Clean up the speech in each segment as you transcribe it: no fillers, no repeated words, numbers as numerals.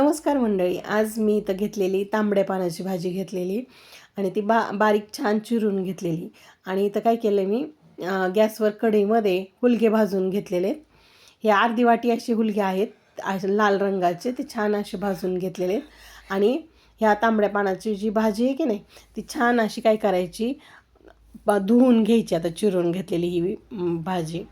नमस्कार मंडळी. आज मी इथं घेतलेली तांबड्या पानाची भाजी घेतलेली आणि ती बारीक छान चिरून घेतलेली. आणि इथं काय केलं मी, गॅसवर कढईमध्ये हुलगे भाजून घेतलेले. हे अर्धी वाटी असे हुलगे आहेत, असे लाल रंगाचे, ते छान असे भाजून घेतलेले. आणि ह्या तांबड्या पानाची जी भाजी आहे की नाही, ती छान अशी काय करायची, धुवून घ्यायची. आता चिरून घेतलेली ही भाजी.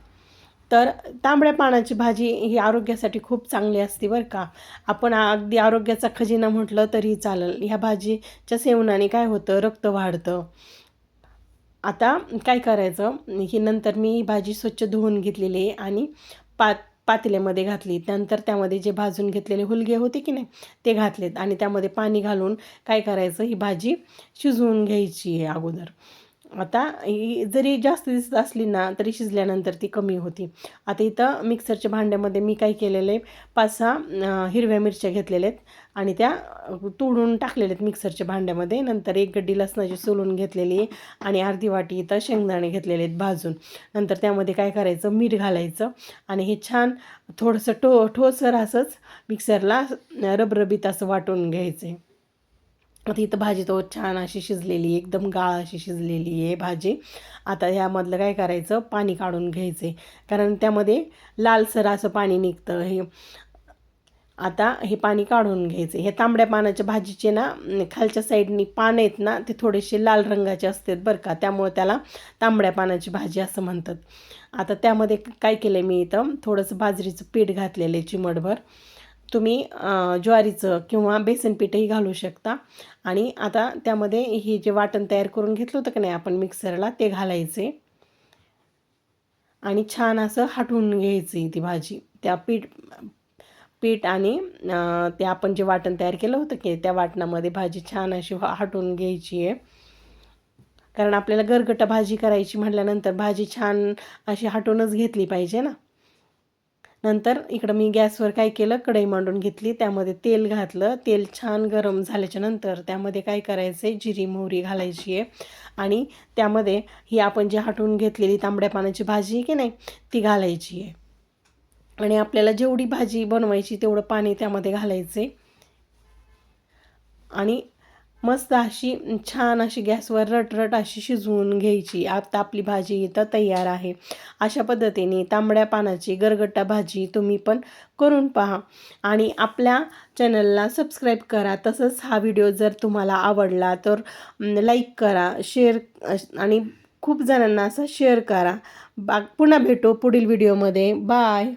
तर तांबड्या पानाची भाजी ही आरोग्यासाठी खूप चांगली असते बरं का. आपण अगदी आरोग्याचा खजिना म्हटलं तरी चालेल. ह्या भाजीच्या सेवनाने काय होतं, रक्त वाढतं. आता काय करायचं, ही नंतर मी ही भाजी स्वच्छ धुवून घेतलेली आहे आणि पातेल्यामध्ये घातली. त्यानंतर त्यामध्ये जे भाजून घेतलेले हुलगे होते की नाही, ते घातलेत आणि त्यामध्ये पाणी घालून काय करायचं, ही भाजी शिजवून घ्यायची आहे अगोदर. आता ही जरी जास्त दिसत असली ना, तरी शिजल्यानंतर ती कमी होती. आता इथं मिक्सरच्या भांड्यामध्ये मी काय केलेलं आहे, 5-6 हिरव्या मिरच्या घेतलेल्या आहेत आणि त्या तोडून टाकलेल्या आहेत मिक्सरच्या भांड्यामध्ये. नंतर 1 गड्डी लसणाची सोलून घेतलेली आहे आणि अर्धी वाटी इथं शेंगदाणे घेतलेले आहेत भाजून. नंतर त्यामध्ये काय करायचं, मीठ घालायचं आणि हे छान थोडंसं ठोसर असंच मिक्सरला रबरबीत असं वाटून घ्यायचं आहे. आता इथं भाजी तो छान अशी शिजलेली, एकदम गाळ अशी शिजलेली आहे भाजी. आता ह्यामधलं काय करायचं, पाणी काढून घ्यायचे, कारण त्यामध्ये लालसर असं पाणी निघतं. आता हे पाणी काढून घ्यायचे. हे तांबड्या पानाच्या भाजीचे ना, खालच्या साईडनी पानं आहेत ना, ते थोडेसे लाल रंगाचे असतात बरं का, त्यामुळे त्याला तांबड्या पानाची भाजी असं म्हणतात. आता त्यामध्ये काय केलं मी, इथं थोडंसं बाजरीचं पीठ घातलेलं आहे चिमटभर. तुम्ही ज्वारीचं किंवा बेसन पीठही घालू शकता. आणि आता त्यामध्ये हे जे वाटण तयार करून घेतलं होतं की नाही आपण मिक्सरला, ते घालायचे आणि छान असं हटवून घ्यायची ती भाजी. त्या पीठ आणि ते आपण जे वाटण तयार केलं होतं की त्या वाटणामध्ये भाजी छान अशी हटवून घ्यायची आहे. कारण आपल्याला गरगटा भाजी करायची म्हटल्यानंतर भाजी छान अशी हटवूनच घेतली पाहिजे ना. नंतर इकडं मी गॅसवर काय केलं, कढई मांडून घेतली, त्यामध्ये तेल घातलं. तेल छान गरम झाल्याच्या नंतर त्यामध्ये काय करायचं आहे, जिरी मोहरी घालायची आहे आणि त्यामध्ये ही आपण जी हटवून घेतलेली तांबड्या पानाची भाजी आहे की नाही, ती घालायची आहे. आणि आपल्याला जेवढी भाजी बनवायची तेवढं पाणी त्यामध्ये घालायचं आहे आणि मस्त अशी छान अशी गॅसवर रटरट अशी शिजवून घ्यायची. आता आपली भाजी इथं तयार आहे. अशा पद्धतीने तांबड्या पानाची गरगटा भाजी तुम्ही पण करून पहा आणि आपल्या चॅनलला सबस्क्राईब करा. तसंच हा व्हिडिओ जर तुम्हाला आवडला तर लाईक करा, शेअर आणि खूप जणांना असं शेअर करा. पुन्हा भेटू पुढील व्हिडिओमध्ये. बाय.